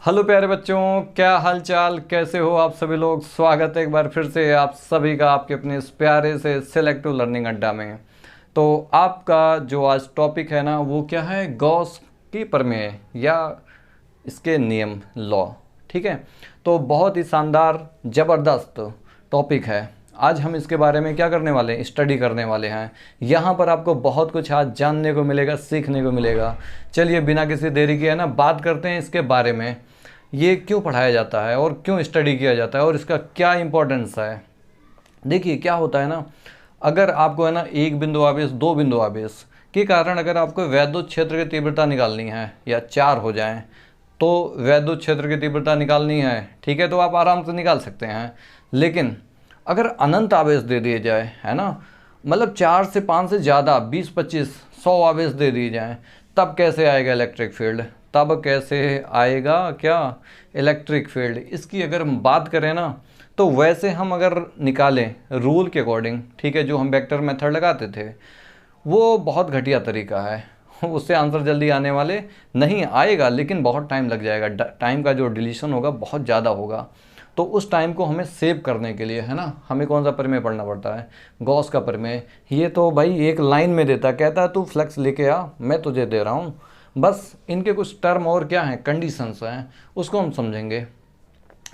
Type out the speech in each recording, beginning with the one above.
Hello प्यारे बच्चों, क्या हाल चाल, कैसे हो आप सभी लोग। स्वागत है एक बार फिर से आप सभी का आपके अपने इस प्यारे से सिलेक्टिव लर्निंग अड्डा में। तो आपका जो आज टॉपिक है ना, वो क्या है, गॉस की प्रमेय या इसके नियम, लॉ। ठीक है, तो बहुत ही शानदार ज़बरदस्त टॉपिक है। आज हम इसके बारे में क्या करने वाले हैं, स्टडी करने वाले हैं। यहाँ पर आपको बहुत कुछ आज जानने को मिलेगा, सीखने को मिलेगा। चलिए बिना किसी देरी के है ना, बात करते हैं इसके बारे में। ये क्यों पढ़ाया जाता है और क्यों स्टडी किया जाता है और इसका क्या इम्पोर्टेंस है। देखिए क्या होता है ना, अगर आपको है ना एक बिंदु आवेश, दो बिंदु आवेश के कारण अगर आपको वैद्युत क्षेत्र की तीव्रता निकालनी है या चार हो जाएं, तो वैद्युत क्षेत्र की तीव्रता निकालनी है, ठीक है, तो आप आराम से निकाल सकते हैं। लेकिन अगर अनंत आवेश दे दिए जाए, है ना, मतलब 4 से 5 से ज़्यादा, 20, 25, 100 आवेश दे दिए जाएँ, तब कैसे आएगा इलेक्ट्रिक फील्ड, तब कैसे आएगा क्या इलेक्ट्रिक फील्ड। इसकी अगर हम बात करें ना, तो वैसे हम अगर निकालें रूल के अकॉर्डिंग, ठीक है, जो हम वेक्टर मेथड लगाते थे, वो बहुत घटिया तरीका है। उससे आंसर जल्दी आने वाले नहीं आएगा, लेकिन बहुत टाइम लग जाएगा। टाइम का जो डिलीशन होगा बहुत ज़्यादा होगा। तो उस टाइम को हमें सेव करने के लिए, है ना, हमें कौन सा प्रमेय पढ़ना पड़ता है, गॉस का प्रमेय। ये तो भाई एक लाइन में देता, कहता है तू फ्लक्स लेके आ, मैं तुझे दे रहा हूँ। बस इनके कुछ टर्म और क्या हैं, कंडीशंस हैं, उसको हम समझेंगे।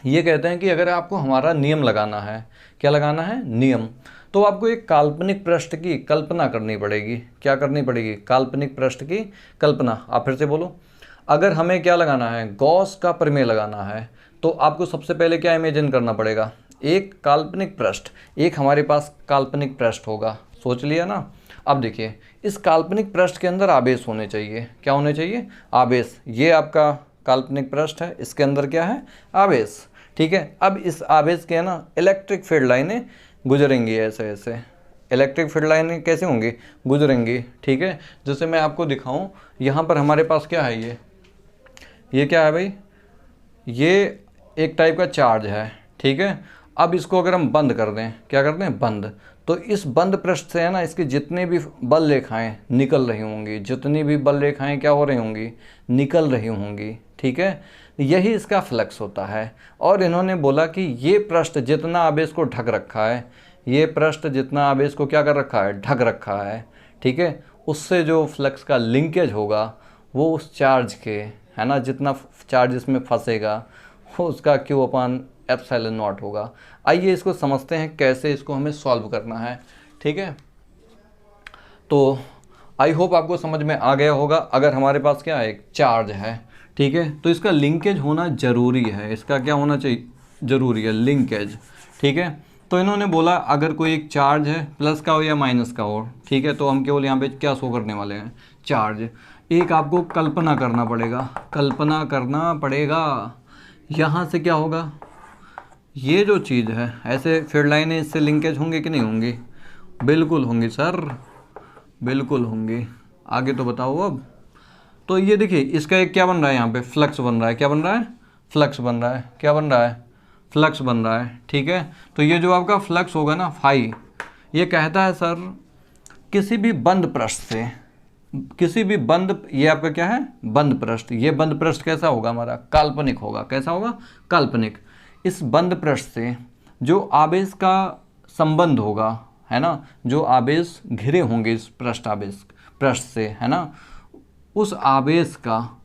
ये कहते हैं कि अगर आपको हमारा नियम लगाना है, क्या लगाना है, नियम, तो आपको एक काल्पनिक पृष्ठ की कल्पना करनी पड़ेगी। क्या करनी पड़ेगी, काल्पनिक पृष्ठ की कल्पना। आप फिर से बोलो। अगर हमें क्या लगाना है, गॉस का प्रमेय लगाना है, तो आपको सबसे पहले क्या इमेजिन करना पड़ेगा, एक काल्पनिक पृष्ठ, एक हमारे पास काल्पनिक पृष्ठ होगा। सोच लिया ना। अब देखिए, इस काल्पनिक पृष्ठ के अंदर आवेश होने चाहिए। क्या होने चाहिए, आवेश। ये आपका काल्पनिक पृष्ठ है, इसके अंदर क्या है, आवेश। ठीक है, अब इस आवेश के ना इलेक्ट्रिक फील्ड लाइनें गुजरेंगी, ऐसे ऐसे इलेक्ट्रिक फील्ड लाइनें कैसे होंगी, गुजरेंगी। ठीक है, जैसे मैं आपको दिखाऊं, यहाँ पर हमारे पास क्या है, ये क्या है भाई, ये एक टाइप का चार्ज है। ठीक है, अब इसको अगर हम बंद कर दें, क्या कर दें, बंद, तो इस बंद पृष्ठ से है ना, इसकी जितनी भी बल रेखाएं निकल रही होंगी, जितनी भी बल रेखाएं क्या हो रही होंगी, निकल रही होंगी। ठीक है, यही इसका फ्लक्स होता है। और इन्होंने बोला कि ये पृष्ठ जितना आवेश को ढक रखा है, ये पृष्ठ जितना आवेश को क्या कर रखा है, ढक रखा है, ठीक है, उससे जो फ्लक्स का लिंकेज होगा वो उस चार्ज के, है ना, जितना चार्ज इसमें फंसेगा वो उसका Q/ε0 होगा। आइए इसको समझते हैं कैसे इसको हमें सॉल्व करना है। ठीक है, तो आई होप आपको समझ में आ गया होगा। अगर हमारे पास क्या है, एक चार्ज है, ठीक है, तो इसका लिंकेज होना ज़रूरी है। इसका क्या होना चाहिए, ज़रूरी है, लिंकेज। ठीक है, तो इन्होंने बोला अगर कोई एक चार्ज है, प्लस का हो या माइनस का हो, ठीक है, तो हम केवल यहाँ पे क्या शो करने वाले हैं, चार्ज। एक आपको कल्पना करना पड़ेगा, कल्पना करना पड़ेगा, यहाँ से क्या होगा, ये जो चीज़ है, ऐसे फील्ड लाइनें इससे लिंकेज होंगी कि नहीं होंगी, बिल्कुल होंगी सर, बिल्कुल होंगी। आगे तो बताओ अब। तो ये देखिए, इसका एक क्या बन रहा है, यहाँ पे फ्लक्स बन रहा है। क्या बन रहा है, फ्लक्स बन रहा है। क्या बन रहा है, फ्लक्स बन रहा है। ठीक है, तो ये जो आपका फ्लक्स होगा ना, फाई, ये कहता है सर किसी भी बंद पृष्ठ से, किसी भी बंद, ये आपका क्या है, बंद पृष्ठ, ये बंद पृष्ठ कैसा होगा हमारा, काल्पनिक होगा। कैसा होगा, काल्पनिक। इस बंद पृष्ठ से जो आवेश का संबंध होगा, है ना, जो आवेश घिरे होंगे इस पृष्ठ, आवेश पृष्ठ से, है ना, उस आवेश का,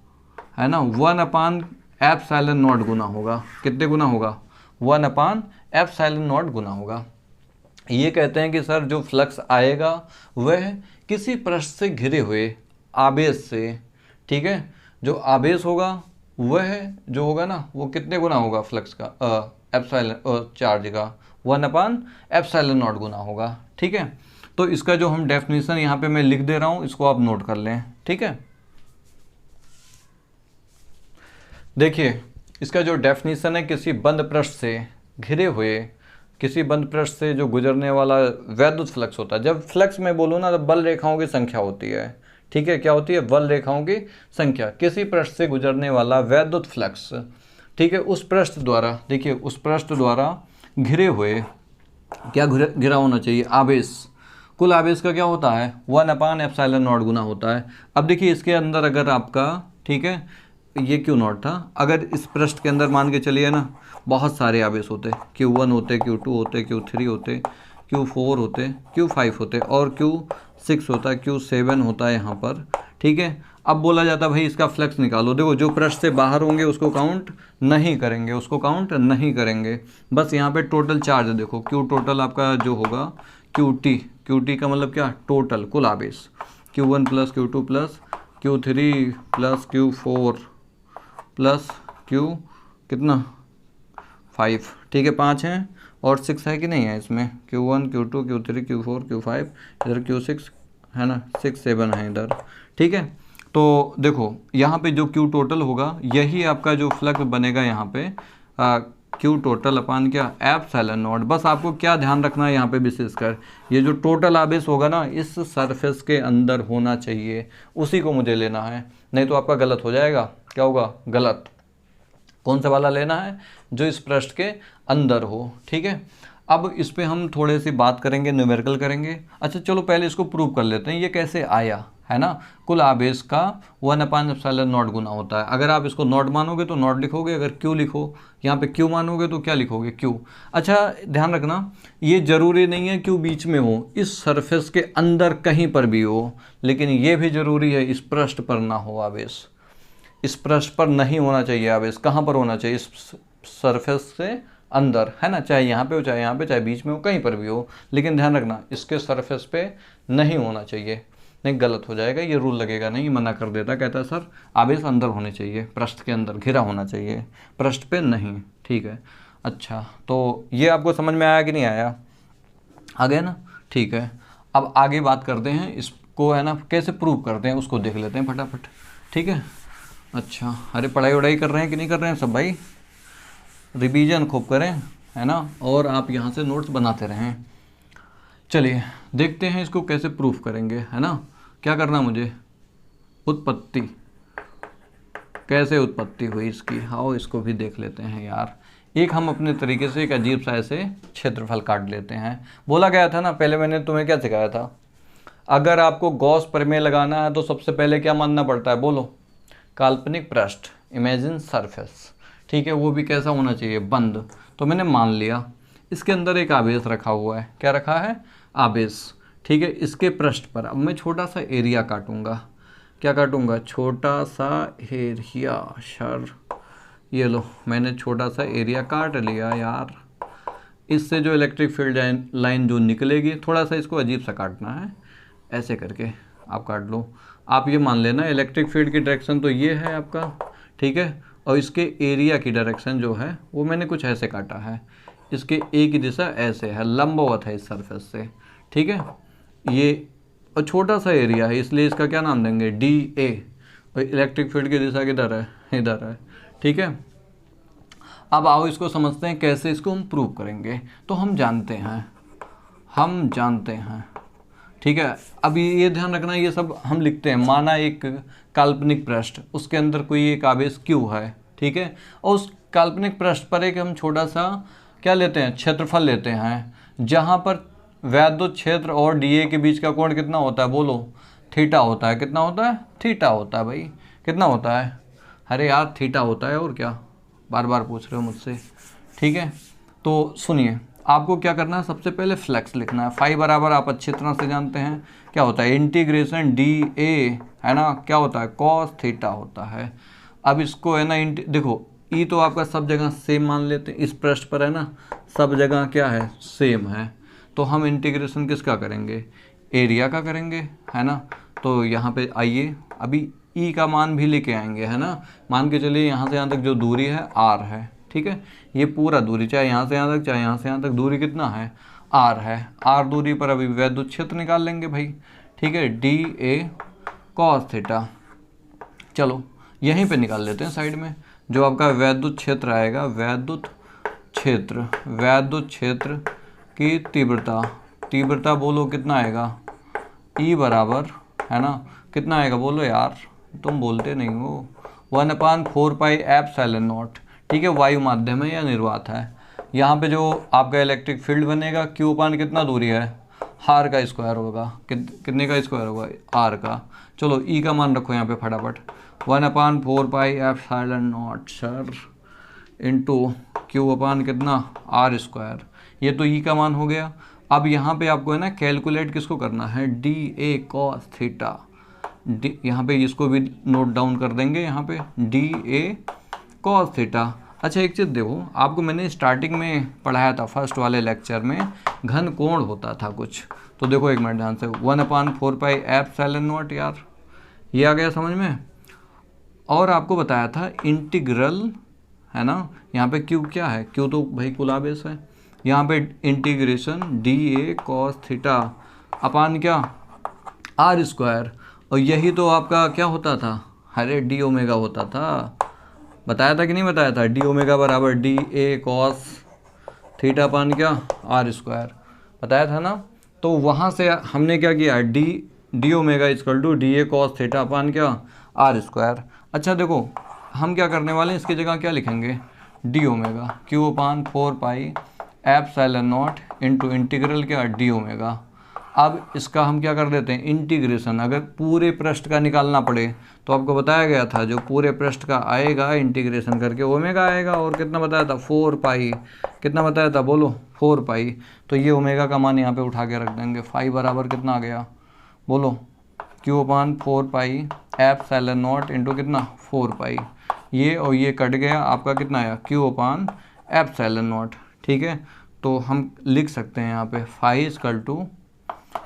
है ना, 1/ε0 गुना होगा। कितने गुना होगा, 1/ε0 गुना होगा। ये कहते हैं कि सर जो फ्लक्स आएगा वह किसी पृष्ठ से घिरे हुए आवेश से, ठीक है, जो आवेश होगा वह जो होगा ना, वो कितने गुना होगा फ्लक्स का, चार्ज का 1/ε0 गुना होगा। ठीक है, तो इसका जो हम डेफिनेशन यहाँ पे मैं लिख दे रहा हूँ, इसको आप नोट कर लें। ठीक है, देखिए इसका जो डेफिनेशन है, किसी बंद पृष्ठ से घिरे हुए, किसी बंद पृष्ठ से जो गुजरने वाला वैद्युत फ्लक्स होता है। जब फ्लक्स में बोलूँ ना, तो बल रेखाओं की संख्या होती है। ठीक है, क्या होती है, बल रेखाओं की संख्या। किसी पृष्ठ से गुजरने वाला वैद्युत फ्लक्स, ठीक है, उस पृष्ठ द्वारा, देखिए उस पृष्ठ द्वारा घिरे हुए, क्या घिरा होना चाहिए, आवेश। कुल आवेश का क्या होता है, 1/ε0 गुना होता है। अब देखिए इसके अंदर अगर आपका, ठीक है, ये क्यू नॉट था। अगर इस पृष्ठ के अंदर मान के चलिए ना बहुत सारे आवेश होते, Q1 होते, Q2 होते, Q3 होते, Q4 होते, Q5 होते और Q6 होता है, Q7 होता है यहाँ पर, ठीक है। अब बोला जाता है भाई इसका फ्लक्स निकालो। देखो जो पृष्ठ से बाहर होंगे उसको काउंट नहीं करेंगे, उसको काउंट नहीं करेंगे, बस यहाँ पे टोटल चार्ज देखो, Q टोटल आपका जो होगा QT, QT का मतलब क्या, टोटल कुल आवेश, Q1 plus Q2 plus Q3 plus Q4 plus Q कितना 5, ठीक है 5 हैं और 6 है कि नहीं है इसमें, Q1 Q2 Q3 Q4 Q5, इधर Q6 है ना, 6 7 है इधर, ठीक है। तो देखो यहाँ पे जो Q टोटल होगा यही आपका जो फ्लक्स बनेगा यहाँ पे Q टोटल अपान क्या, एप्सिलॉन नॉट। बस आपको क्या ध्यान रखना है यहाँ पे विशेषकर, ये जो टोटल आवेश होगा ना इस सरफेस के अंदर होना चाहिए, उसी को मुझे लेना है, नहीं तो आपका गलत हो जाएगा। क्या होगा, गलत। कौन सा वाला लेना है, जो इस पृष्ठ के अंदर हो, ठीक है। अब इस पे हम थोड़े सी बात करेंगे, न्यूमेरिकल करेंगे। अच्छा चलो पहले इसको प्रूव कर लेते हैं, ये कैसे आया, है ना। कुल आवेश का 1/ε0 गुना होता है। अगर आप इसको नॉट मानोगे तो नॉट लिखोगे, अगर क्यू लिखो यहाँ पे क्यू मानोगे तो क्या लिखोगे, क्यू। अच्छा ध्यान रखना, ये जरूरी नहीं है क्यू बीच में हो, इस सरफेस के अंदर कहीं पर भी हो, लेकिन ये भी जरूरी है इस पृष्ठ पर ना हो आवेश, इस पृष्ठ पर नहीं होना चाहिए आवेश। कहाँ पर होना चाहिए, इस सरफेस से अंदर, है ना, चाहे यहाँ पे हो चाहे यहाँ पे चाहे बीच में हो, कहीं पर भी हो, लेकिन ध्यान रखना इसके सरफेस पे नहीं होना चाहिए, नहीं गलत हो जाएगा, ये रूल लगेगा नहीं, मना कर देता, कहता है सर आवेश अंदर होने चाहिए, पृष्ठ के अंदर घिरा होना चाहिए, पृष्ठ पे नहीं, ठीक है। अच्छा तो ये आपको समझ में आया कि नहीं आया, आ गया ना, ठीक है। अब आगे बात करते हैं, इसको है ना कैसे प्रूव करते हैं उसको देख लेते हैं फटाफट, ठीक है। अच्छा अरे पढ़ाई वढ़ाई कर रहे हैं कि नहीं कर रहे हैं सब भाई, रिवीजन खूब करें, है ना, और आप यहाँ से नोट्स बनाते रहें। चलिए देखते हैं इसको कैसे प्रूफ करेंगे, है ना। क्या करना मुझे, उत्पत्ति, कैसे उत्पत्ति हुई इसकी, आओ इसको भी देख लेते हैं यार। एक हम अपने तरीके से एक अजीब सा ऐसे क्षेत्रफल काट लेते हैं। बोला गया था ना पहले, मैंने तुम्हें क्या सिखाया था, अगर आपको गॉस प्रमेय लगाना है तो सबसे पहले क्या मानना पड़ता है, बोलो, काल्पनिक पृष्ठ, इमेजिन सरफेस, ठीक है, वो भी कैसा होना चाहिए, बंद। तो मैंने मान लिया इसके अंदर एक आवेश रखा हुआ है, क्या रखा है, आवेश, ठीक है। इसके पृष्ठ पर अब मैं छोटा सा एरिया काटूंगा, क्या काटूंगा, छोटा सा एरिया, सर ये लो मैंने छोटा सा एरिया काट लिया यार। इससे जो इलेक्ट्रिक फील्ड लाइन जो निकलेगी, थोड़ा सा इसको अजीब सा काटना है, ऐसे करके आप काट लो। आप ये मान लेना इलेक्ट्रिक फील्ड की डायरेक्शन तो ये है आपका, ठीक है, और इसके एरिया की डायरेक्शन जो है वो मैंने कुछ ऐसे काटा है, इसके ए की दिशा ऐसे है, लंबवत है इस सरफेस से, ठीक है। ये और छोटा सा एरिया है इसलिए इसका क्या नाम देंगे, डी ए, और इलेक्ट्रिक फील्ड की दिशा किधर है, इधर है, ठीक है। अब आओ इसको समझते हैं कैसे इसको हम प्रूव करेंगे। तो हम जानते हैं, ठीक है। अब ये ध्यान रखना, ये सब हम लिखते हैं, माना एक काल्पनिक पृष्ठ, उसके अंदर कोई एक आवेश Q है, ठीक है, और उस काल्पनिक पृष्ठ पर एक हम छोटा सा क्या लेते हैं, क्षेत्रफल लेते हैं, जहाँ पर वैद्युत क्षेत्र और dA के बीच का कोण कितना होता है, बोलो, थीटा होता है। कितना होता है, थीटा होता है भाई, कितना होता है, अरे यार थीटा होता है, और क्या बार बार पूछ रहे हो मुझसे, ठीक है। तो सुनिए, आपको क्या करना है, सबसे पहले फ्लक्स लिखना है। फाई बराबर आप अच्छी तरह से जानते हैं क्या होता है, इंटीग्रेशन dA, है ना, क्या होता है, कॉस थीटा होता है। अब इसको है ना देखो, ई तो आपका सब जगह सेम मान लेते हैं, इस पृष्ठ पर है ना सब जगह क्या है, सेम है, तो हम इंटीग्रेशन किसका करेंगे, एरिया का करेंगे, है ना। तो यहाँ पे आइए, अभी ई का मान भी लेके आएंगे, है ना। मान के चलिए यहाँ से यहाँ तक जो दूरी है r है, ठीक है, ये पूरा दूरी, चाहे यहाँ से यहाँ तक चाहे यहाँ से यहाँ तक दूरी कितना है, r है। r दूरी पर अभी वैद्युत क्षेत्र निकाल लेंगे भाई, ठीक है, dA cos थीटा। चलो यहीं पे निकाल लेते हैं साइड में, जो आपका वैद्युत क्षेत्र आएगा, वैद्युत क्षेत्र की तीव्रता बोलो कितना आएगा, E बराबर, है ना, कितना आएगा बोलो यार, तुम बोलते नहीं हो, 1/4πε0, ठीक है, वायु माध्यम है या निर्वात है। यहाँ पे जो आपका इलेक्ट्रिक फील्ड बनेगा Q अपान कितना दूरी है, r का स्क्वायर होगा, कितने का स्क्वायर होगा, r का। चलो E का मान रखो यहाँ पे फटाफट, 1/4πε0 सर इंटू क्यू अपान कितना आर स्क्वायर। ये तो ई का मान हो गया। अब यहाँ पे आपको है ना कैलकुलेट किसको करना है, D A cos theta. D यहाँ पे इसको भी नोट डाउन कर देंगे, यहाँ पे डी ए कॉस थीटा। अच्छा एक चीज़ देखो, आपको मैंने स्टार्टिंग में पढ़ाया था फर्स्ट वाले लेक्चर में घन कोण होता था कुछ, तो देखो एक मिनट ध्यान से 1/4πε0 यार, ये आ गया समझ में। और आपको बताया था इंटीग्रल है ना, यहाँ पे क्यू क्या है, क्यू तो भाई कुल आवेश है, यहाँ पे integration D A cos theta upon क्या आर स्क्वायर। और यही तो आपका क्या होता था, अरे डी ओमेगा होता था, बताया था कि नहीं बताया था, डी ओमेगा बराबर D A cos theta upon क्या आर स्क्वायर, बताया था ना। तो वहाँ से हमने क्या किया, D omega equal to D A cos theta upon क्या आर स्क्वायर। अच्छा देखो हम क्या करने वाले हैं, इसकी जगह क्या लिखेंगे, डी ओमेगा क्यू अपान 4πε0 इंटू इंटीग्रल क्या डी ओमेगा। अब इसका हम क्या कर देते हैं इंटीग्रेशन, अगर पूरे पृष्ठ का निकालना पड़े तो आपको बताया गया था जो पूरे पृष्ठ का आएगा इंटीग्रेशन करके ओमेगा आएगा, और कितना बताया था 4π, कितना बताया था बोलो 4π। तो ये ओमेगा का मान यहाँ पे उठा के रख देंगे, फाई बराबर कितना आ गया बोलो क्यू अपान 4πε0 इंटू कितना 4π, ये और ये कट गया, आपका कितना आया क्यू अपान ε0। ठीक है, तो हम लिख सकते हैं यहाँ पे फाई इक्वल टू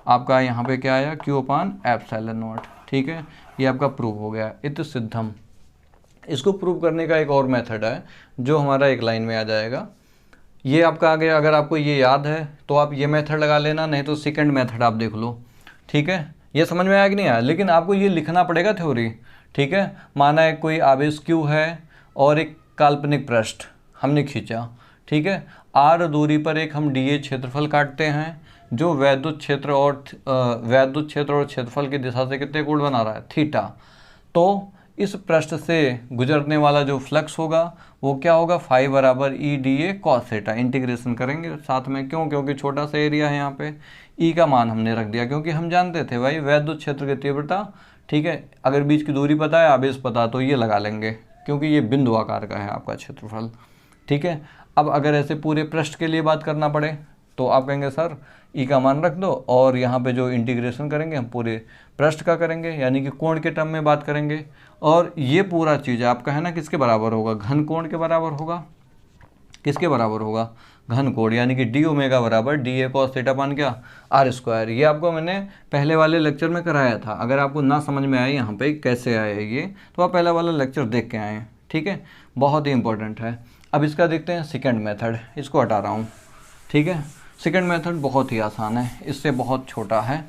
आपका यहाँ पे क्या आया क्यू अपान ε0। ठीक है, ये आपका प्रूव हो गया इत सिद्धम। इसको प्रूव करने का एक और मेथड है जो हमारा एक लाइन में आ जाएगा, ये आपका आ गया। अगर आपको ये याद है तो आप ये मेथड लगा लेना, नहीं तो सेकंड मेथड आप देख लो। ठीक है, ये समझ में आया कि नहीं आया, लेकिन आपको ये लिखना पड़ेगा थ्योरी। ठीक है, माना है कोई आवेश क्यू है और एक काल्पनिक पृष्ठ हमने खींचा, ठीक है, आर दूरी पर एक हम डी ए क्षेत्रफल काटते हैं जो वैद्युत क्षेत्र और क्षेत्रफल की दिशा से कितने कोण बना रहा है थीटा। तो इस पृष्ठ से गुजरने वाला जो फ्लक्स होगा वो क्या होगा, फाई बराबर E D A cos theta. Integration करेंगे साथ में, क्यों, क्योंकि छोटा सा एरिया है यहाँ पे, ई का मान हमने रख दिया क्योंकि हम जानते थे भाई वैद्युत क्षेत्र की तीव्रता। ठीक है, अगर बीच की दूरी पता है आवेश पता तो ये लगा लेंगे क्योंकि ये बिंदु आकार का है आपका क्षेत्रफल। ठीक है, अब अगर ऐसे पूरे पृष्ठ के लिए बात करना पड़े तो आप कहेंगे सर ई का मान रख दो और यहाँ पे जो इंटीग्रेशन करेंगे हम पूरे पृष्ठ का करेंगे, यानी कि कोण के टर्म में बात करेंगे। और ये पूरा चीज़ आपका है ना किसके बराबर होगा, घन कोण के बराबर होगा। किसके बराबर होगा, घन कोण, यानी कि डी ओमेगा बराबर डी ए कॉस थीटा पान क्या आर स्क्वायर। ये आपको मैंने पहले वाले लेक्चर में कराया था, अगर आपको ना समझ में आए यहाँ पे कैसे आए ये तो आप पहला वाला लेक्चर देख के आए। ठीक है, बहुत ही इंपॉर्टेंट है। अब इसका देखते हैं सेकंड मेथड, इसको हटा रहा हूँ। ठीक है, सेकंड मेथड बहुत ही आसान है, इससे बहुत छोटा है।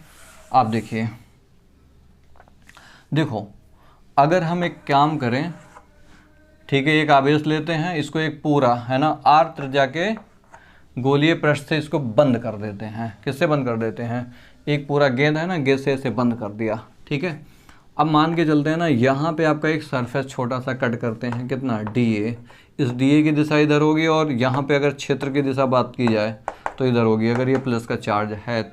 आप देखिए, देखो अगर हम एक काम करें, ठीक है, एक आवेश लेते हैं, इसको एक पूरा है ना आर त्रिज्या के गोलीय पृष्ठ से इसको बंद कर देते हैं। किससे बंद कर देते हैं, एक पूरा गेंद है ना, गेंद से इसे बंद कर दिया। ठीक है, अब मान के चलते हैं ना, यहाँ पे आपका एक सरफेस छोटा सा कट करते हैं, कितना डी ए। इस डी ए की दिशा इधर होगी और यहाँ पे अगर क्षेत्र की दिशा बात की जाए तो इधर होगी, अगर ये प्लस का चार्ज है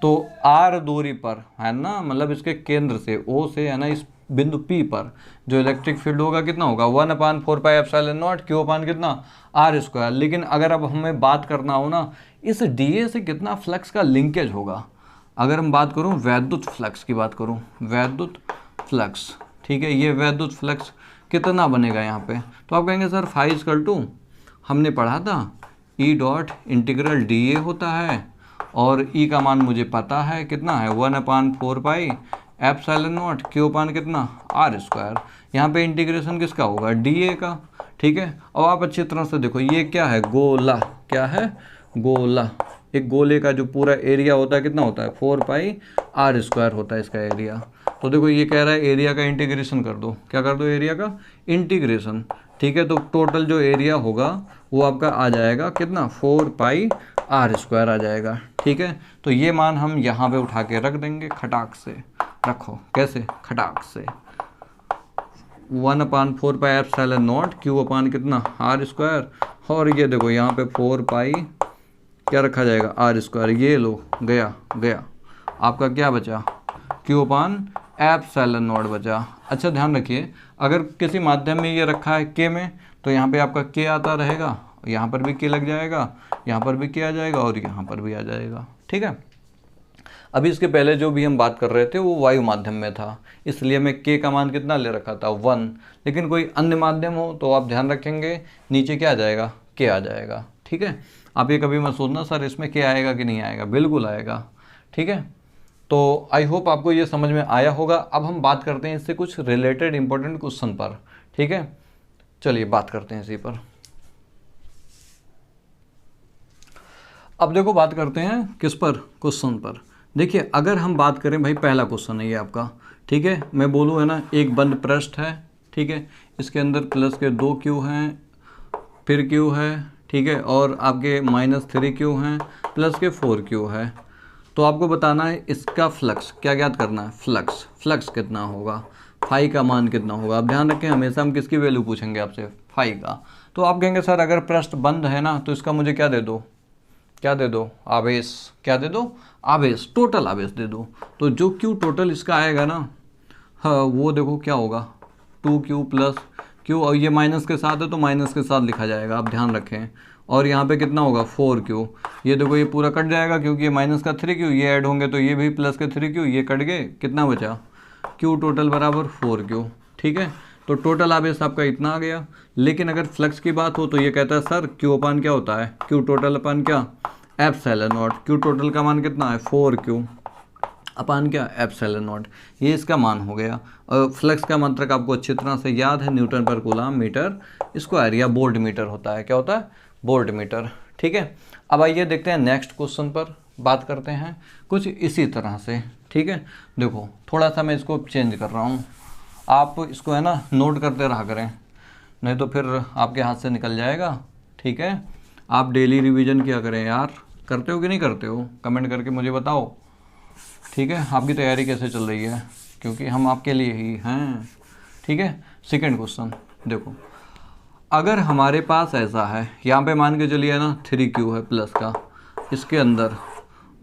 तो आर दूरी पर है ना, मतलब इसके केंद्र से ओ से है ना इस बिंदु P पर जो इलेक्ट्रिक फील्ड होगा कितना होगा 1/4πε0 क्यू अपान कितना आर स्क्वायर। लेकिन अगर अब हमें बात करना हो ना इस डी से कितना फ्लक्स का लिंकेज होगा, अगर हम बात करूं वैद्युत फ्लक्स की बात करूं, वैद्युत फ्लक्स, ठीक है, ये वैद्युत फ्लक्स कितना बनेगा यहाँ पे, तो आप कहेंगे सर फाई इक्वल टू हमने पढ़ा था E dot integral D A होता है और ई का मान मुझे पता है कितना है 1/4πε0 क्यू अपान कितना आर स्क्वायर। यहाँ पे इंटीग्रेशन किसका होगा डी ए का। ठीक है, अब आप अच्छी तरह से देखो ये क्या है, गोला, क्या है गोला। एक गोले का जो पूरा एरिया होता है कितना होता है 4πr² होता है इसका एरिया। तो देखो ये कह रहा है एरिया का इंटीग्रेशन कर दो, क्या कर दो एरिया का इंटीग्रेशन। ठीक है, तो टोटल जो एरिया होगा वो आपका आ जाएगा कितना 4πr² आ जाएगा। ठीक है, तो ये मान हम यहाँ पे उठा के रख देंगे, खटाक से रखो, कैसे खटाक से 1/4πε0 क्यू अपान कितना r²। और ये देखो यहाँ पे 4π क्या रखा जाएगा r², ये लो गया, आपका क्या बचा क्यू अपान एप्सिलॉन नॉट बचा। अच्छा ध्यान रखिए, अगर किसी माध्यम में ये रखा है के में, तो यहाँ पे आपका के आता रहेगा, यहाँ पर भी के लग जाएगा, यहाँ पर भी के आ जाएगा और यहाँ पर भी आ जाएगा। ठीक है, अभी इसके पहले जो भी हम बात कर रहे थे वो वायु माध्यम में था, इसलिए मैं के का मान कितना ले रखा था 1। लेकिन कोई अन्य माध्यम हो तो आप ध्यान रखेंगे नीचे क्या आ जाएगा, के आ जाएगा। ठीक है, आप ये कभी मत सोचना सर इसमें के आएगा कि नहीं आएगा, बिल्कुल आएगा। ठीक है, तो आई होप आपको ये समझ में आया होगा। अब हम बात करते हैं इससे कुछ रिलेटेड इंपॉर्टेंट क्वेश्चन पर। ठीक है, चलिए बात करते हैं इसी पर। अब देखो बात करते हैं किस पर, क्वेश्चन पर। देखिए अगर हम बात करें, भाई पहला क्वेश्चन है ये आपका। ठीक है, मैं बोलूँ है ना, एक बंद पृष्ठ है। ठीक है, इसके अंदर प्लस के 2 क्यू हैं, फिर क्यू है। ठीक है, और आपके -3 क्यू हैं, प्लस के 4 क्यू है। तो आपको बताना है इसका फ्लक्स, क्या ज्ञात करना है, फ्लक्स कितना होगा, फाई का मान कितना होगा। आप ध्यान रखें हमेशा हम किसकी वैल्यू पूछेंगे आपसे, फाई का। तो आप कहेंगे सर अगर पृष्ठ बंद है ना तो इसका मुझे क्या दे दो, क्या दे दो, आवेश। क्या दे दो, आवेश, टोटल आवेश दे दो। तो जो क्यू टोटल इसका आएगा ना, हाँ वो देखो क्या होगा, 2Q प्लस क्यू, और ये माइनस के साथ है तो माइनस के साथ लिखा जाएगा, आप ध्यान रखें। और यहाँ पे कितना होगा 4Q, ये देखो ये पूरा कट जाएगा क्योंकि ये माइनस का 3Q, ये ऐड होंगे तो ये भी प्लस के 3Q, ये कट गए, कितना बचा, Q टोटल बराबर 4Q। ठीक है, तो टोटल आवेश आपका इतना आ गया। लेकिन अगर फ्लक्स की बात हो तो ये कहता है सर Q अपान क्या होता है, Q टोटल अपान क्या, एप्सिलॉन नॉट। Q टोटल का मान कितना है 4Q अपान क्या, एप्सिलॉन नॉट। ये इसका मान हो गया। और फ्लक्स का मात्रक आपको अच्छी तरह से याद है, न्यूटन पर कूलम मीटर स्क्वायर या वोल्ट मीटर होता है। क्या होता है, वोल्ट मीटर। ठीक है, अब आइए देखते हैं नेक्स्ट क्वेश्चन पर, बात करते हैं कुछ इसी तरह से। ठीक है, देखो थोड़ा सा मैं इसको चेंज कर रहा हूँ, आप इसको है ना नोट करते रहा करें, नहीं तो फिर आपके हाथ से निकल जाएगा। ठीक है, आप डेली रिवीजन किया करें यार, करते हो कि नहीं करते हो, कमेंट करके मुझे बताओ। ठीक है, आपकी तैयारी कैसे चल रही है, क्योंकि हम आपके लिए ही हैं। ठीक है, सेकंड क्वेश्चन देखो, अगर हमारे पास ऐसा है, यहाँ पे मान के चलिए ना 3Q है प्लस का, इसके अंदर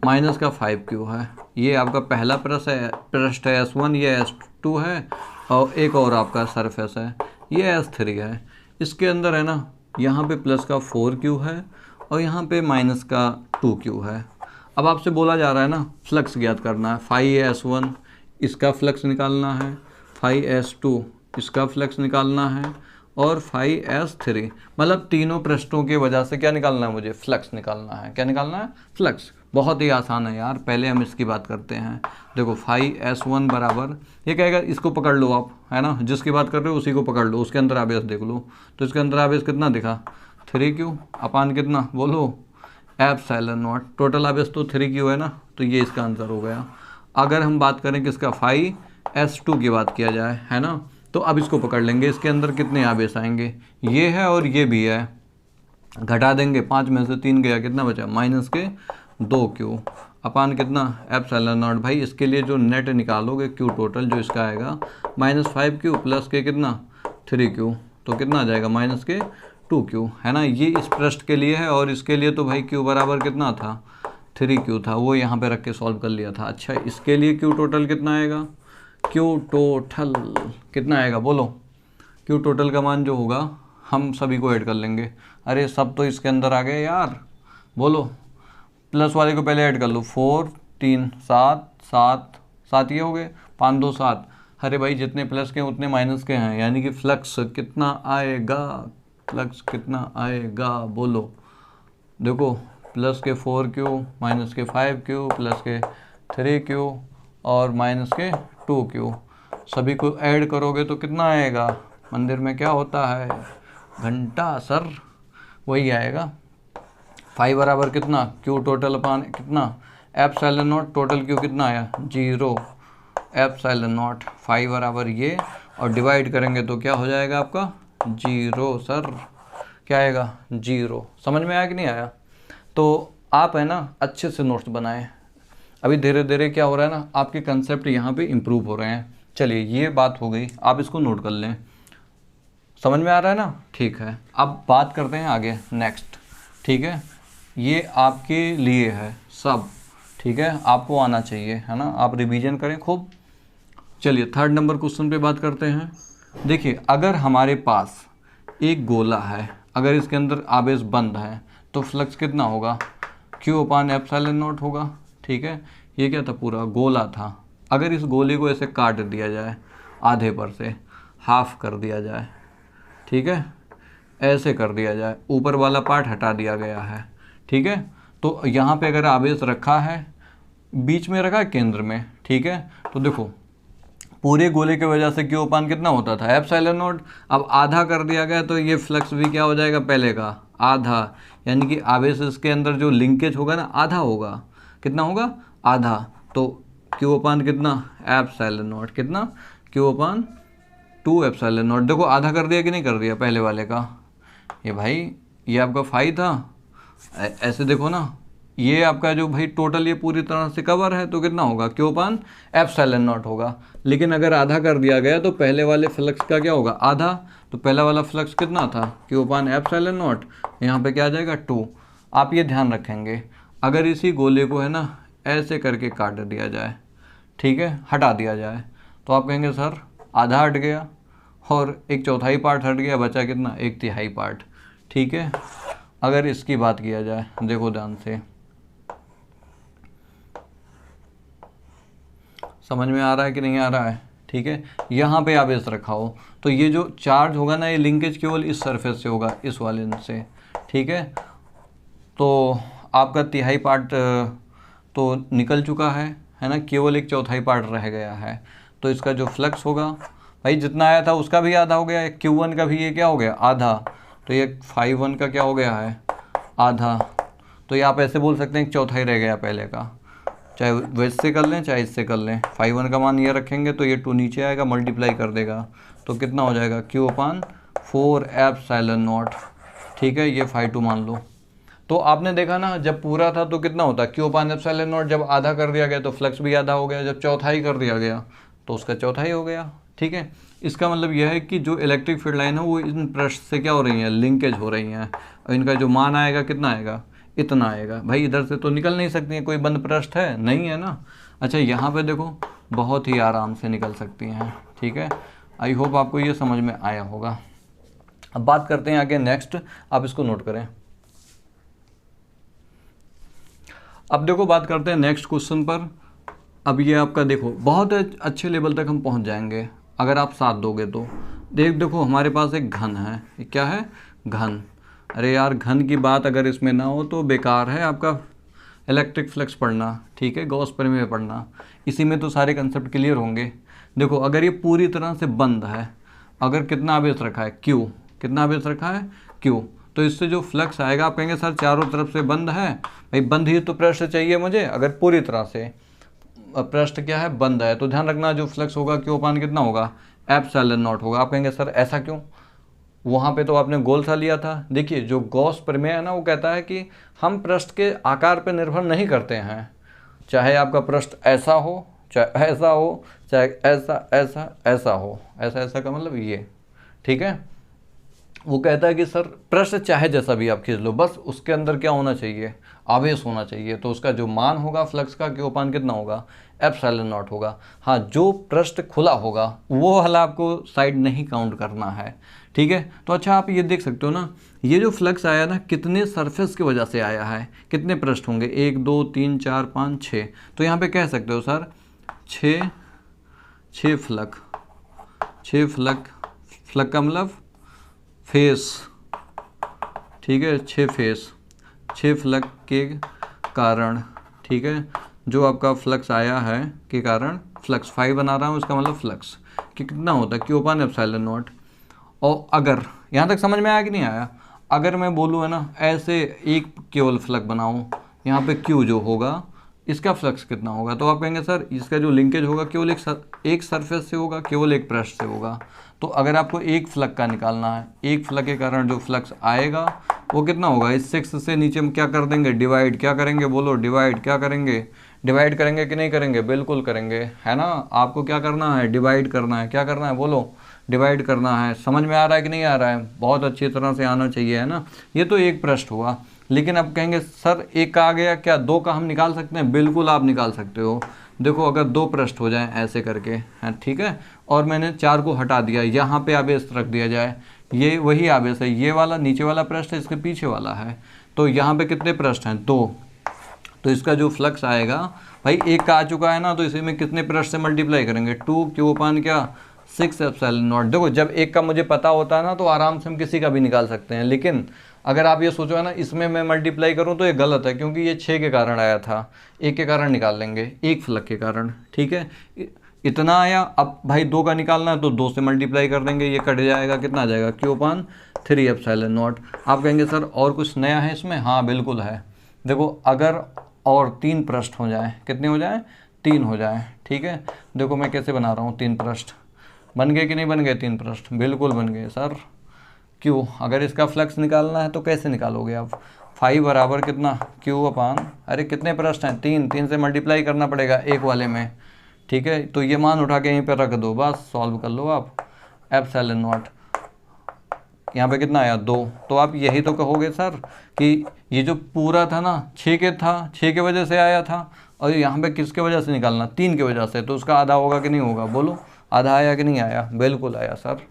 माइनस का 5Q है। ये आपका पहला पृष्ठ है S1, ये S2 है, और एक और आपका सरफेस है, ये S3 है। इसके अंदर है ना, यहाँ पे प्लस का 4Q है और यहाँ पे माइनस का 2Q है। अब आपसे बोला जा रहा है ना फ्लक्स ज्ञात करना है, 5S1 इसका फ्लक्स निकालना है, 5S2 इसका फ्लक्स निकालना है, और 5S3, मतलब तीनों पृष्ठों की वजह से क्या निकालना है मुझे, फ्लक्स निकालना है। क्या निकालना है, फ्लक्स। बहुत ही आसान है यार, पहले हम इसकी बात करते हैं। देखो 5S1 बराबर, ये कहेगा इसको पकड़ लो आप, है ना, जिसकी बात कर रहे हो उसी को पकड़ लो, उसके अंदर आवेश देख लो। तो इसके अंदर आवेश कितना दिखा, 3Q अपान कितना बोलो, एप्सिलॉन नॉट। टोटल आवेश तो 3Q है ना, तो ये इसका आंसर हो गया। अगर हम बात करें किसका, 5S2 की बात किया जाए, है ना, तो अब इसको पकड़ लेंगे, इसके अंदर कितने आवेश आएंगे, ये है और ये भी है, घटा देंगे, 5 में से 3 गया, कितना बचा, माइनस के 2Q अपान कितना, एप्सिलॉन नॉट। भाई इसके लिए जो नेट निकालोगे Q टोटल जो इसका आएगा, -5Q प्लस के कितना 3Q, तो कितना आ जाएगा, माइनस के 2Q, है ना। ये इस पृष्ठ के लिए है, और इसके लिए तो भाई Q बराबर कितना था, 3Q था, वो यहाँ पे रख के सॉल्व कर लिया था। अच्छा इसके लिए Q टोटल कितना आएगा, Q टोटल कितना आएगा बोलो, Q टोटल का मान जो होगा हम सभी को ऐड कर लेंगे। अरे सब तो इसके अंदर आ गए यार, बोलो, प्लस वाले को पहले ऐड कर लो, 4 3 7 7 7 ये हो गए, 5 2 7। अरे भाई जितने प्लस के उतने माइनस के हैं, यानी कि फ्लक्स कितना आएगा, फ्लक्स कितना आएगा बोलो। देखो प्लस के 4Q माइनस के 5Q प्लस के 3Q और माइनस के 2Q, सभी को ऐड करोगे तो कितना आएगा, मंदिर में क्या होता है, घंटा सर, वही आएगा। 5 बराबर कितना, Q टोटल अपान कितना, एप्सिलॉन नॉट, टोटल Q कितना आया 0, एप्सिलॉन नॉट 5 बराबर ये, और डिवाइड करेंगे तो क्या हो जाएगा आपका 0 सर, क्या आएगा 0। समझ में आया कि नहीं आया। तो आप है ना अच्छे से नोट्स बनाएं, अभी धीरे धीरे क्या हो रहा है ना, आपके कंसेप्ट यहाँ पे इम्प्रूव हो रहे हैं। चलिए ये बात हो गई, आप इसको नोट कर लें, समझ में आ रहा है ना, ठीक है। अब बात करते हैं आगे नेक्स्ट। ठीक है, ये आपके लिए है सब, ठीक है, आपको आना चाहिए, है ना, आप रिवीजन करें खूब। चलिए थर्ड नंबर क्वेश्चन पे बात करते हैं। देखिए अगर हमारे पास एक गोला है, अगर इसके अंदर आवेश बंद है तो फ्लक्स कितना होगा, क्यू अपान एप्सिलॉन नॉट होगा। ठीक है, ये क्या था, पूरा गोला था। अगर इस गोले को ऐसे काट दिया जाए, आधे पर से हाफ कर दिया जाए, ठीक है, ऐसे कर दिया जाए, ऊपर वाला पार्ट हटा दिया गया है, ठीक है, तो यहाँ पे अगर आवेश रखा है, बीच में रखा है केंद्र में, ठीक है, तो देखो पूरे गोले की वजह से क्यू अपान कितना होता था, एप्सिलॉन नॉट। अब आधा कर दिया गया तो ये फ्लक्स भी क्या हो जाएगा, पहले का आधा, यानी कि आवेश इसके अंदर जो लिंकेज होगा ना आधा होगा। कितना होगा, आधा। तो क्यू अपान कितना, एप्सिलॉन नॉट, कितना, क्यू अपान 2 एप्सिलॉन नॉट। देखो आधा कर दिया कि नहीं कर दिया पहले वाले का, ये भाई ये आपका फाई था, ऐसे देखो ना, ये आपका जो भाई टोटल ये पूरी तरह से कवर है तो कितना होगा, क्यू अपान एप्सिलॉन नॉट होगा। लेकिन अगर आधा कर दिया गया तो पहले वाले फ्लक्स का क्या होगा, आधा, तो पहला वाला फ्लक्स कितना था, क्यू अपान एप्सिलॉन नॉट, यहाँ पे क्या आ जाएगा 2। आप ये ध्यान रखेंगे, अगर इसी गोले को है ना ऐसे करके काट दिया जाए, ठीक है, हटा दिया जाए, तो आप कहेंगे सर आधा हट गया और 1/4 पार्ट हट गया, बचा कितना, 1/3 पार्ट। ठीक है, अगर इसकी बात किया जाए, देखो ध्यान से, समझ में आ रहा है कि नहीं आ रहा है, ठीक है, यहाँ पे आवेश रखा हो तो ये जो चार्ज होगा ना, ये लिंकेज केवल इस सरफेस से होगा, इस वाले से, ठीक है, तो आपका 1/3 पार्ट तो निकल चुका है ना, केवल 1/4 पार्ट रह गया है। तो इसका जो फ्लक्स होगा भाई जितना आया था उसका भी आधा हो गया है, Q1 का भी ये क्या हो गया, आधा, तो ये φ1 का क्या हो गया है, आधा। तो ये आप ऐसे बोल सकते हैं 1/4 रह गया पहले का, चाहे वैसे कर लें चाहे इससे कर लें। φ1 का मान ये रखेंगे तो ये 2 नीचे आएगा, मल्टीप्लाई कर देगा, तो कितना हो जाएगा, क्यू अपान 4 एप्सिलॉन नॉट। ठीक है, ये φ2 मान लो। तो आपने देखा ना, जब पूरा था तो कितना होता, क्यू अपान एप्सिलॉन नॉट, जब आधा कर दिया गया तो फ्लक्स भी आधा हो गया, जब चौथाई कर दिया गया तो उसका चौथाई हो गया। ठीक है, इसका मतलब यह है कि जो इलेक्ट्रिक फील्ड लाइन है वो इन पृष्ठ से क्या हो रही है, लिंकेज हो रही हैं, और इनका जो मान आएगा कितना आएगा, इतना आएगा। भाई इधर से तो निकल नहीं सकती हैं, कोई बंद पृष्ठ है नहीं है ना। अच्छा यहाँ पे देखो बहुत ही आराम से निकल सकती हैं। ठीक है, आई होप आपको ये समझ में आया होगा। अब बात करते हैं आगे नेक्स्ट, आप इसको नोट करें। अब देखो बात करते हैं नेक्स्ट क्वेश्चन पर। अब ये आपका देखो बहुत अच्छे लेवल तक हम पहुंच जाएंगे अगर आप साथ दोगे तो। देखो हमारे पास एक घन है, ये क्या है, घन। अरे यार घन की बात अगर इसमें ना हो तो बेकार है आपका इलेक्ट्रिक फ्लक्स पढ़ना। ठीक है, गॉस प्रमेय पढ़ना, इसी में तो सारे कंसेप्ट क्लियर होंगे। देखो अगर ये पूरी तरह से बंद है, अगर कितना आवेश रखा है, क्यू, कितना आवेश रखा है, क्यू, तो इससे जो फ्लक्स आएगा आप कहेंगे सर चारों तरफ से बंद है। भाई बंद ही तो पृष्ठ चाहिए मुझे, अगर पूरी तरह से पृष्ठ क्या है, बंद है, तो ध्यान रखना जो फ्लक्स होगा क्यू अपान कितना होगा, एप्सिलॉन नॉट होगा। आप कहेंगे सर ऐसा क्यों, वहाँ पे तो आपने गोल सा लिया था। देखिए जो गॉस प्रमेय है ना वो कहता है कि हम पृष्ठ के आकार पर निर्भर नहीं करते हैं, चाहे आपका पृष्ठ ऐसा हो चाहे ऐसा हो, चाहे ऐसा ऐसा ऐसा हो, ऐसा ऐसा का मतलब ये। ठीक है, वो कहता है कि सर पृष्ठ चाहे जैसा भी आप खींच लो, बस उसके अंदर क्या होना चाहिए, आवेश होना चाहिए। तो उसका जो मान होगा फ्लक्स का क्यू अपान कितना होगा, एप्सिलॉन नॉट होगा। हाँ, जो पृष्ठ खुला होगा वो वाला आपको साइड नहीं काउंट करना है। ठीक है, तो अच्छा आप ये देख सकते हो ना, ये जो फ्लक्स आया ना कितने सरफेस की वजह से आया है, कितने पृष्ठ होंगे, 1 2 3 4 5 6। तो यहाँ पे कह सकते हो सर 6 फ्लक, 6 फ्लक, फ्लक का मतलब फेस। ठीक है, 6 फेस, 6 फ्लक के कारण, ठीक है, जो आपका फ्लक्स आया है के कारण फ्लक्स 5 बना रहा हूँ, इसका मतलब फ्लक्स कि कितना होता है, क्यू अपान एप्सिलॉन नॉट। और अगर यहाँ तक समझ में आया कि नहीं आया, अगर मैं बोलूँ है ना ऐसे एक केवल फ्लक बनाऊँ, यहाँ पे क्यू जो होगा इसका फ्लक्स कितना होगा, तो आप कहेंगे सर इसका जो लिंकेज होगा केवल एक सरफेस से होगा, केवल एक पृष्ठ से होगा। तो अगर आपको एक फ्लक का निकालना है, एक फ्लक के कारण जो फ्लक्स आएगा वो कितना होगा, इस 6 से नीचे हम क्या कर देंगे, डिवाइड, क्या करेंगे बोलो, डिवाइड, क्या करेंगे, डिवाइड करेंगे कि नहीं करेंगे, बिल्कुल करेंगे, है ना। आपको क्या करना है, डिवाइड करना है, क्या करना है बोलो, डिवाइड करना है। समझ में आ रहा है कि नहीं आ रहा है, बहुत अच्छी तरह से आना चाहिए, है ना। ये तो एक पृष्ठ हुआ। लेकिन अब कहेंगे सर एक का आ गया, क्या दो का हम निकाल सकते हैं? बिल्कुल आप निकाल सकते हो। देखो अगर दो पृष्ठ हो जाएं ऐसे करके, हैं ठीक है, और मैंने 4 को हटा दिया, यहाँ पे आवेश रख दिया जाए, ये वही आवेश है, ये वाला नीचे वाला पृष्ठ है, इसके पीछे वाला है, तो यहाँ पे कितने पृष्ठ हैं? 2। तो इसका जो फ्लक्स आएगा भाई, एक का आ चुका है ना, तो इसी में कितने पृष्ठ से मल्टीप्लाई करेंगे? 2q/, क्या 6ε0। देखो जब एक का मुझे पता होता है ना, तो आराम से हम किसी का भी निकाल सकते हैं, लेकिन अगर आप ये सोचो है ना, इसमें मैं मल्टीप्लाई करूं तो ये गलत है, क्योंकि ये 6 के कारण आया था, एक के कारण निकाल लेंगे, एक फ्लक्स के कारण, ठीक है, इतना आया। अब भाई 2 का निकालना है तो 2 से मल्टीप्लाई कर देंगे, ये कट जाएगा, कितना आ जाएगा? q/3ε0। आप कहेंगे सर और कुछ नया है इसमें? हाँ बिल्कुल है। देखो अगर और 3 पृष्ठ हो जाए, कितने हो जाए? 3 हो जाए, ठीक है। देखो मैं कैसे बना रहा हूँ, 3 पृष्ठ बन गए कि नहीं बन गए? 3 पृष्ठ बिल्कुल बन गए सर। क्यों? अगर इसका फ्लक्स निकालना है तो कैसे निकालोगे आप? फाई बराबर कितना? q/, अरे कितने पृष्ठ हैं? 3 से मल्टीप्लाई करना पड़ेगा एक वाले में, ठीक है। तो ये मान उठा के यहीं पर रख दो, बस सॉल्व कर लो आप। ε0 यहाँ पे कितना आया? 2। तो आप यही तो कहोगे सर कि ये जो पूरा था ना 6 के था, 6 के वजह से आया था, और यहाँ पे किसके वजह से निकालना? 3 के वजह से, तो उसका आधा होगा कि नहीं होगा? बोलो आधा आया कि नहीं आया? बिल्कुल आया सर,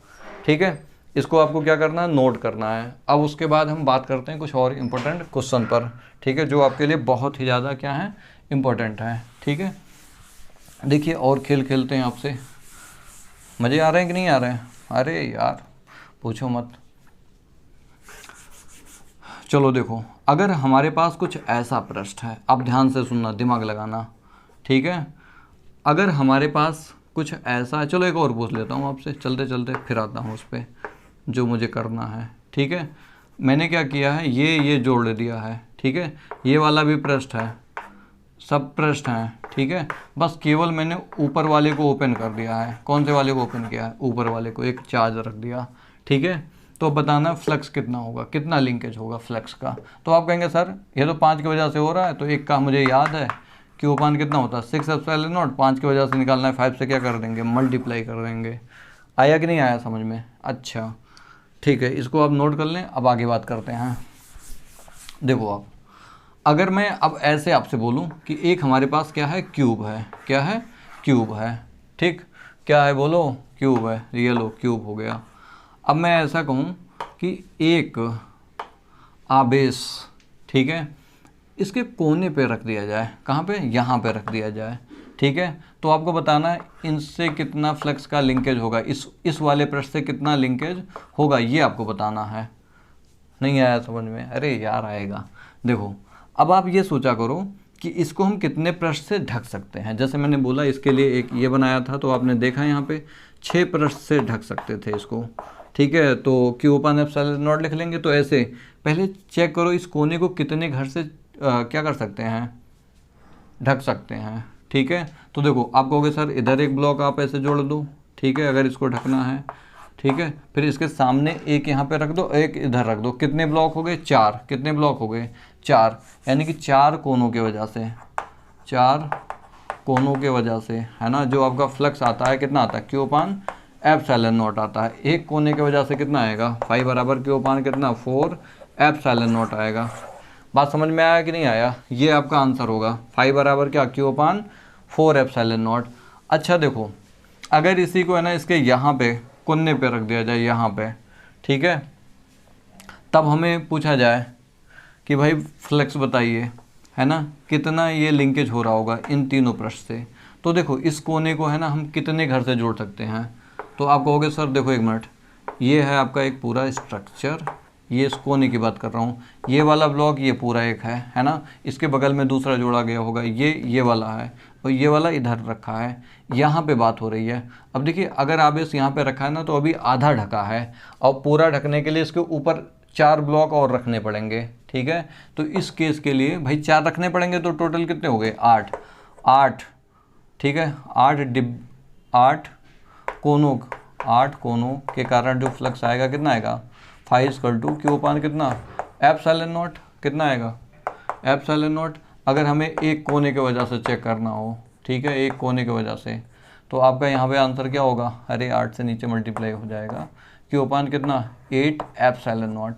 ठीक है। इसको आपको क्या करना है? नोट करना है। अब उसके बाद हम बात करते हैं कुछ और इम्पोर्टेंट क्वेश्चन पर, ठीक है, जो आपके लिए बहुत ही ज़्यादा क्या है? इम्पोर्टेंट है, ठीक है। देखिए और खेल खेलते हैं आपसे, मज़े आ रहे हैं कि नहीं आ रहे हैं? अरे यार पूछो मत। चलो देखो, अगर हमारे पास कुछ ऐसा पृष्ठ है, अब ध्यान से सुनना, दिमाग लगाना, ठीक है। अगर हमारे पास कुछ ऐसा है, चलो एक और पूछ लेता हूँ आपसे, चलते चलते फिर आता हूँ उस पर जो मुझे करना है, ठीक है। मैंने क्या किया है, ये जोड़ दिया है, ठीक है, ये वाला भी पृष्ठ है, सब पृष्ठ हैं, ठीक है। बस केवल मैंने ऊपर वाले को ओपन कर दिया है। कौन से वाले को ओपन किया है? ऊपर वाले को, एक चार्ज रख दिया, ठीक है। तो बताना फ्लक्स कितना होगा, कितना लिंकेज होगा फ्लक्स का। तो आप कहेंगे सर ये तो 5 की वजह से हो रहा है, तो एक का मुझे याद है q/, कितना होता है? 6ε0। 5 की वजह से निकालना है, 5 से क्या कर देंगे? मल्टीप्लाई कर देंगे। आया कि नहीं आया समझ में? अच्छा ठीक है, इसको आप नोट कर लें। अब आगे बात करते हैं। देखो आप, अगर मैं अब ऐसे आपसे बोलूं कि एक हमारे पास क्या है? क्यूब है। क्या है? क्यूब है, ठीक। क्या है बोलो? क्यूब है। ये लो क्यूब हो गया। अब मैं ऐसा कहूं कि एक आवेश, ठीक है, इसके कोने पे रख दिया जाए। कहाँ पे? यहाँ पे रख दिया जाए, ठीक है। तो आपको बताना है इनसे कितना फ्लक्स का लिंकेज होगा, इस वाले पृष्ठ से कितना लिंकेज होगा, ये आपको बताना है। नहीं आया समझ में? अरे यार आएगा। देखो अब आप ये सोचा करो कि इसको हम कितने पृष्ठ से ढक सकते हैं। जैसे मैंने बोला इसके लिए एक ये बनाया था, तो आपने देखा यहाँ पे 6 पृष्ठ से ढक सकते थे इसको, ठीक है। तो q/ε0 लिख लेंगे। तो ऐसे पहले चेक करो इस कोने को कितने घर से क्या कर सकते हैं? ढक सकते हैं, ठीक है। तो देखो आप कहोगे सर इधर एक ब्लॉक आप ऐसे जोड़ दो, ठीक है, अगर इसको ढकना है, ठीक है। फिर इसके सामने एक यहाँ पे रख दो, एक इधर रख दो। कितने ब्लॉक हो गए? 4। कितने ब्लॉक हो गए? 4। यानी कि 4 कोनों के वजह से, 4 कोनों के वजह से, है ना, जो आपका फ्लक्स आता है कितना आता है? q/ε0 आता है। एक कोने के वजह से कितना आएगा? फाई बराबर q/ कितना? 4ε0 आएगा। बात समझ में आया कि नहीं आया? ये आपका आंसर होगा। फाई बराबर क्या? q/4 4ε0। अच्छा देखो, अगर इसी को है ना इसके यहाँ पे कोने पे रख दिया जाए, यहाँ पे, ठीक है, तब हमें पूछा जाए कि भाई फ्लक्स बताइए, है ना, कितना ये लिंकेज हो रहा होगा इन तीनों पृष्ठ से। तो देखो इस कोने को है ना हम कितने घर से जोड़ सकते हैं? तो आप कहोगे सर देखो एक मिनट, ये है आपका एक पूरा स्ट्रक्चर, ये इस कोने की बात कर रहा हूँ, ये वाला ब्लॉक ये पूरा एक है ना, इसके बगल में दूसरा जोड़ा गया होगा, ये वाला है, और ये वाला इधर रखा है, यहाँ पे बात हो रही है। अब देखिए अगर आवेश यहाँ पे रखा है ना, तो अभी आधा ढका है, और पूरा ढकने के लिए इसके ऊपर 4 ब्लॉक और रखने पड़ेंगे, ठीक है। तो इस केस के लिए भाई 4 रखने पड़ेंगे, तो टोटल कितने हो गए? 8, ठीक है। 8 कोनों के कारण जो फ्लक्स आएगा कितना आएगा? फाई इक्वल टू q/, कितना? ε0 कितना आएगा? ε0। अगर हमें एक कोने के वजह से चेक करना हो, ठीक है, एक कोने की वजह से, तो आपका यहाँ पे आंसर क्या होगा? अरे 8 से नीचे मल्टीप्लाई हो जाएगा, q/, कितना? 8ε0,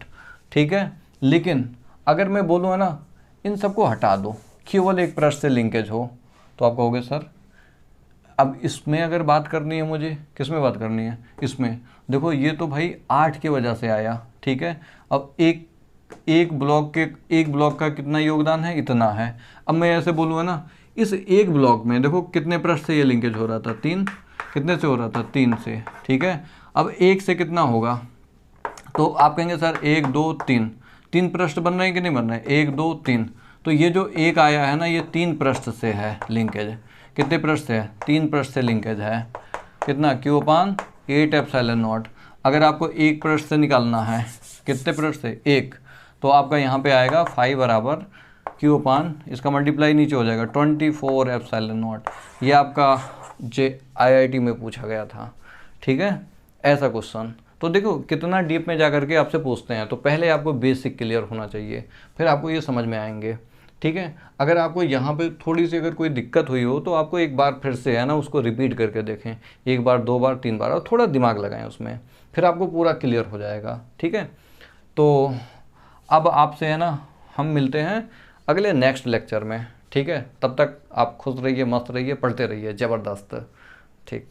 ठीक है। लेकिन अगर मैं बोलूँ है ना इन सबको हटा दो, केवल एक पृष्ठ से लिंकेज हो, तो आप कहोगे सर अब इसमें अगर बात करनी है मुझे, किस में बात करनी है, इसमें देखो ये तो भाई 8 की वजह से आया, ठीक है। अब एक ब्लॉक का कितना योगदान है, इतना है। अब मैं ऐसे बोलूँ है ना, इस एक ब्लॉक में देखो कितने पृष्ठ से ये लिंकेज हो रहा था, 3, कितने से हो रहा था, 3 से, ठीक है। अब एक से कितना होगा, तो आप कहेंगे सर 1 2 3, 3 पृष्ठ बन रहे हैं कि नहीं बन रहे हैं, 1 2 3, तो ये जो एक आया है ना ये 3 पृष्ठ से है लिंकेज। कितने पृष्ठ से है, 3 पृष्ठ से लिंकेज है। कितना, Q/8 एप्सिलॉन नॉट। अगर आपको एक पृष्ठ से निकालना है, कितने पृष्ठ से, 1, तो आपका यहाँ पे आएगा 5 बराबर Q/, इसका मल्टीप्लाई नीचे हो जाएगा 24 एप्सिलॉन नॉट। ये आपका IIT में पूछा गया था, ठीक है, ऐसा क्वेश्चन। तो देखो कितना डीप में जा करके आपसे पूछते हैं, तो पहले आपको बेसिक क्लियर होना चाहिए, फिर आपको ये समझ में आएंगे, ठीक है। अगर आपको यहाँ पे थोड़ी सी अगर कोई दिक्कत हुई हो तो आपको एक बार फिर से है ना उसको रिपीट करके देखें, 1 बार 2 बार 3 बार, और थोड़ा दिमाग लगाएं उसमें, फिर आपको पूरा क्लियर हो जाएगा, ठीक है। तो अब आपसे है ना हम मिलते हैं अगले नेक्स्ट लेक्चर में, ठीक है। तब तक आप खुश रहिए, मस्त रहिए, पढ़ते रहिए ज़बरदस्त, ठीक।